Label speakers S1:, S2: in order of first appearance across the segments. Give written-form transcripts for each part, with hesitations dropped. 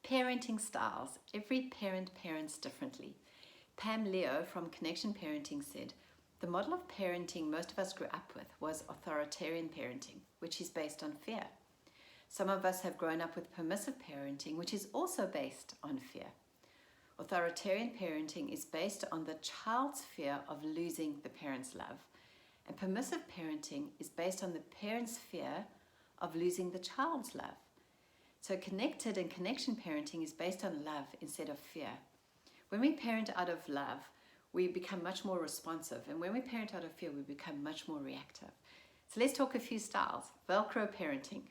S1: Parenting styles. Every parent parents differently. Pam Leo from Connection Parenting said, the model of parenting most of us grew up with was authoritarian parenting, which is based on fear. Some of us have grown up with permissive parenting, which is also based on fear. Authoritarian parenting is based on the child's fear of losing the parent's love. And permissive parenting is based on the parent's fear of losing the child's love. So connected and connection parenting is based on love instead of fear. When we parent out of love, we become much more responsive. And when we parent out of fear, we become much more reactive. So let's talk a few styles. Velcro parenting.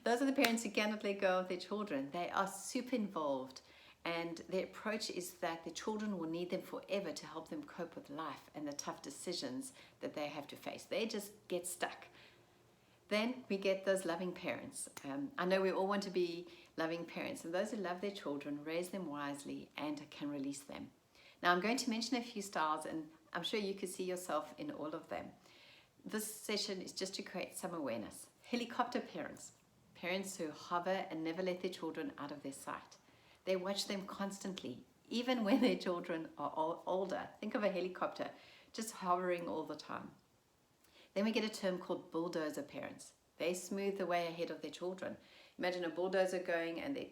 S1: Those are the parents who cannot let go of their children. They are super involved. And their approach is that the children will need them forever to help them cope with life and the tough decisions that they have to face. They just get stuck. Then we get those loving parents. I know we all want to be loving parents, and those who love their children, raise them wisely, and can release them. Now I'm going to mention a few styles, and I'm sure you can see yourself in all of them. This session is just to create some awareness. Helicopter parents. Parents who hover and never let their children out of their sight. They watch them constantly, even when their children are older. Think of a helicopter just hovering all the time. Then we get a term called bulldozer parents. They smooth the way ahead of their children. Imagine a bulldozer going and they're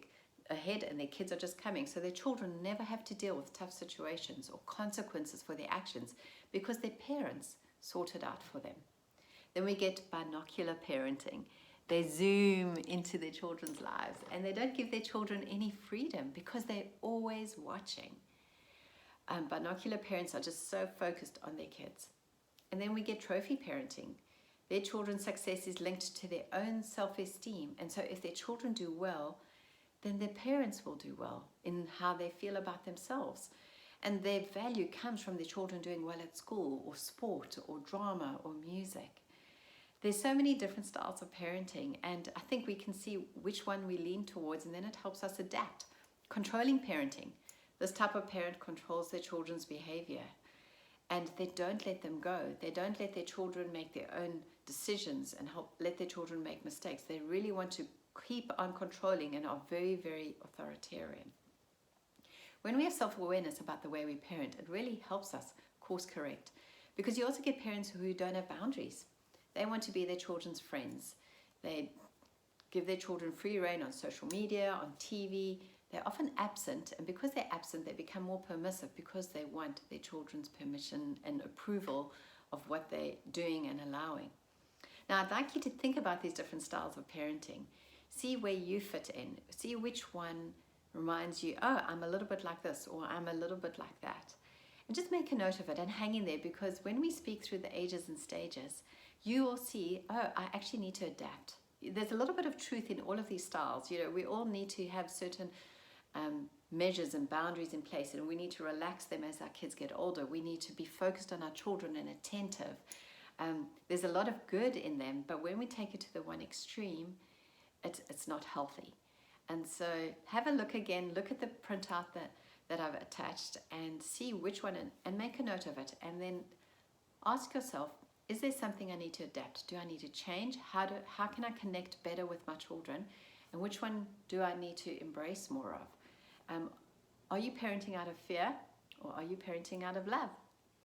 S1: ahead and their kids are just coming. So their children never have to deal with tough situations or consequences for their actions because their parents sort it out for them. Then we get binocular parenting. They zoom into their children's lives and they don't give their children any freedom because they're always watching. Binocular parents are just so focused on their kids. And then we get trophy parenting. Their children's success is linked to their own self-esteem. And so if their children do well, then their parents will do well in how they feel about themselves. And their value comes from their children doing well at school or sport or drama or music. There's so many different styles of parenting, and I think we can see which one we lean towards, and then it helps us adapt. Controlling parenting. This type of parent controls their children's behavior. And they don't let them go. They don't let their children make their own decisions and let their children make mistakes. They really want to keep on controlling and are very, very authoritarian. When we have self-awareness about the way we parent, it really helps us course correct. Because you also get parents who don't have boundaries. They want to be their children's friends. They give their children free rein on social media, on TV. They're often absent, and because they're absent, they become more permissive because they want their children's permission and approval of what they're doing and allowing. Now, I'd like you to think about these different styles of parenting. See where you fit in. See which one reminds you, oh, I'm a little bit like this, or I'm a little bit like that. And just make a note of it and hang in there, because when we speak through the ages and stages, you will see, oh, I actually need to adapt. There's a little bit of truth in all of these styles. You know, we all need to have certain measures and boundaries in place, and we need to relax them as our kids get older. We need to be focused on our children and attentive. There's a lot of good in them, but when we take it to the one extreme, it's not healthy. And so have a look again, look at the printout that I've attached and see which one, and make a note of it, and then ask yourself, is there something I need to adapt? Do I need to change? How can I connect better with my children? And which one do I need to embrace more of? Are you parenting out of fear, or are you parenting out of love?